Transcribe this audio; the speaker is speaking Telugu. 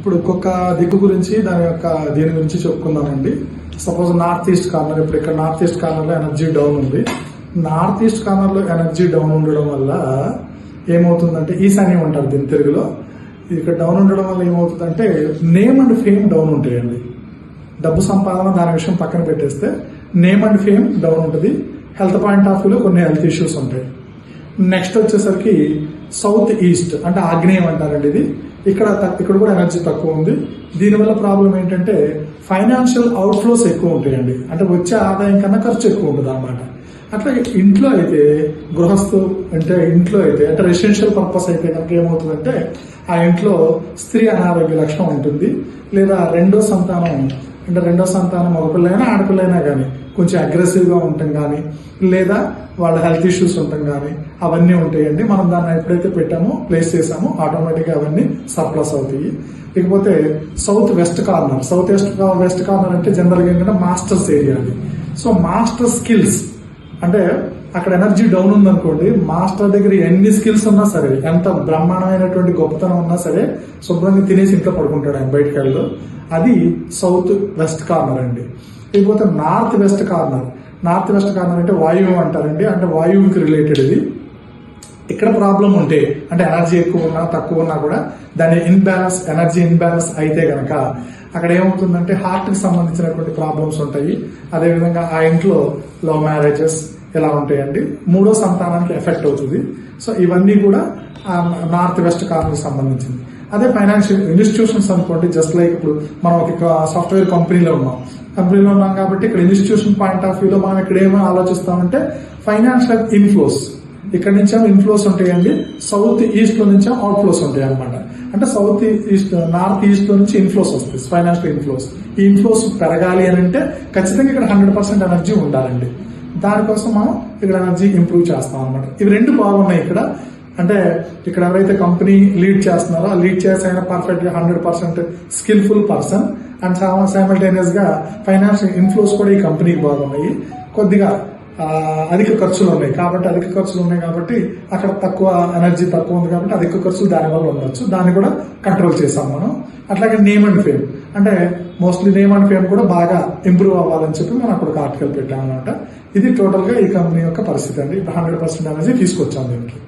ఇప్పుడు ఒక్కొక్క దిక్కు గురించి దీని గురించి చెప్పుకుందామండి. సపోజ్ నార్త్ ఈస్ట్ కార్నర్, ఇప్పుడు ఇక్కడ నార్త్ ఈస్ట్ కార్నర్ లో ఎనర్జీ డౌన్ ఉంది. నార్త్ ఈస్ట్ కార్నర్ లో ఎనర్జీ డౌన్ ఉండడం వల్ల ఏమవుతుందంటే, ఈశాన్యం అంటారు దీని తెలుగులో. ఇక్కడ డౌన్ ఉండడం వల్ల ఏమవుతుందంటే నేమ్ అండ్ ఫేమ్ డౌన్ ఉంటాయండి. డబ్బు సంపాదన దాని విషయం పక్కన పెట్టేస్తే నేమ్ అండ్ ఫేమ్ డౌన్ ఉంటుంది. హెల్త్ పాయింట్ ఆఫ్ వ్యూలో కొన్ని హెల్త్ ఇష్యూస్ ఉంటాయి. నెక్స్ట్ వచ్చేసరికి సౌత్ ఈస్ట్ అంటే ఆగ్నేయం అంటారండి ఇది. ఇక్కడ కూడా ఎనర్జీ తక్కువ ఉంది. దీనివల్ల ప్రాబ్లం ఏంటంటే ఫైనాన్షియల్ అవుట్ఫ్లోస్ ఎక్కువ ఉంటాయండి. అంటే వచ్చే ఆదాయం కన్నా ఖర్చు ఎక్కువ ఉంటుంది అన్నమాట. అట్లాగే ఇంట్లో అయితే ఇంట్లో అయితే అంటే రెసిడెన్షియల్ పర్పస్ అయితే కనుక ఏమవుతుందంటే ఆ ఇంట్లో స్త్రీ అనారోగ్య లక్షణం ఉంటుంది. లేదా రెండో సంతానం మగపిల్లైనా ఆడపిల్లైనా కానీ కొంచెం అగ్రెసివ్ గా ఉండటం కానీ, లేదా వాళ్ళ హెల్త్ ఇష్యూస్ ఉండటం కానీ అవన్నీ ఉంటాయండి. మనం దాన్ని ఎప్పుడైతే పెట్టామో ప్లేస్ చేసామో ఆటోమేటిక్ గా అవన్నీ సర్ప్లస్ అవుతాయి. ఇకపోతే సౌత్ వెస్ట్ కార్నర్ అంటే జనరల్ గా ఏంటంటే మాస్టర్స్ ఏరియా అది. సో మాస్టర్ స్కిల్స్ అంటే అక్కడ ఎనర్జీ డౌన్ ఉందనుకోండి, మాస్టర్ దగ్గర ఎన్ని స్కిల్స్ ఉన్నా సరే, ఎంత బ్రహ్మాండమైనటువంటి గొప్పతనం ఉన్నా సరే శుభ్రంగా తినేసి ఇంట్లో పడుకుంటాడు ఆయన బయటకు వెళ్తూ. అది సౌత్ వెస్ట్ కార్నర్ అండి. ఇకపోతే నార్త్ వెస్ట్ కార్నర్ అంటే వాయువు అంటారండి. అంటే వాయువుకి రిలేటెడ్ ఇది. ఇక్కడ ప్రాబ్లం ఉంటే అంటే ఎనర్జీ ఎక్కువ ఉన్నా తక్కువ ఉన్నా కూడా దాని ఎనర్జీ ఇన్బ్యాలెన్స్ అయితే గనక అక్కడ ఏమవుతుందంటే హార్ట్ కి సంబంధించినటువంటి ప్రాబ్లమ్స్ ఉంటాయి. అదేవిధంగా ఆ ఇంట్లో లవ్ మ్యారేజెస్ ఇలా ఉంటాయండి. మూడో సంతానానికి ఎఫెక్ట్ అవుతుంది. సో ఇవన్నీ కూడా నార్త్ వెస్ట్ కార్నర్ సంబంధించింది. అదే ఫైనాన్షియల్ ఇన్స్టిట్యూషన్స్ అనుకోండి, జస్ట్ లైక్ ఇప్పుడు మనం ఒక సాఫ్ట్వేర్ కంపెనీలో ఉన్నాం కాబట్టి ఇక్కడ ఇన్స్టిట్యూషన్ పాయింట్ ఆఫ్ వ్యూలో మనం ఇక్కడ ఏమో ఆలోచిస్తామంటే ఫైనాన్షియల్ ఇన్ఫ్లోస్ ఇక్కడ నుంచే ఇన్ఫ్లోస్ ఉంటాయండి. సౌత్ ఈస్ట్ లో నుంచే అవుట్ ఫ్లోస్ ఉంటాయి అనమాట. అంటే నార్త్ ఈస్ట్ లో నుంచి ఇన్ఫ్లోస్ వస్తాయి, ఫైనాన్షియల్ ఇన్ఫ్లోస్. ఈ ఇన్ఫ్లోస్ పెరగాలి అని అంటే ఖచ్చితంగా ఇక్కడ 100% ఎనర్జీ ఉండాలండి. దానికోసం మనం ఇక్కడ ఎనర్జీ ఇంప్రూవ్ చేస్తాం అనమాట. ఇవి రెండు బాగున్నాయి ఇక్కడ. అంటే ఇక్కడ ఎవరైతే కంపెనీ లీడ్ చేస్తున్నారో ఆ లీడ్ చేసే పర్ఫెక్ట్ గా 100% స్కిల్ఫుల్ పర్సన్ అండ్ సైమల్టేనియస్ గా ఫైనాన్షియల్ ఇన్ఫ్లోస్ కూడా ఈ కంపెనీకి బాగున్నాయి. కొద్దిగా అధిక ఖర్చులు ఉన్నాయి కాబట్టి అక్కడ ఎనర్జీ తక్కువ ఉంది కాబట్టి అధిక ఖర్చులు దానివల్ల ఉండొచ్చు. దాన్ని కూడా కంట్రోల్ చేసాం మనం. అట్లాగే నేమ్ అండ్ ఫేమ్ అంటే మోస్ట్లీ నేమ్ అండ్ ఫేమ్ కూడా బాగా ఇంప్రూవ్ అవ్వాలని చెప్పి మనం అక్కడ ఒక ఆర్టికల్ పెట్టాం అనమాట. ఇది టోటల్ గా ఈ కంపెనీ యొక్క పరిస్థితి అండి. 100% ఎనర్జీ తీసుకొచ్చాం దీనికి.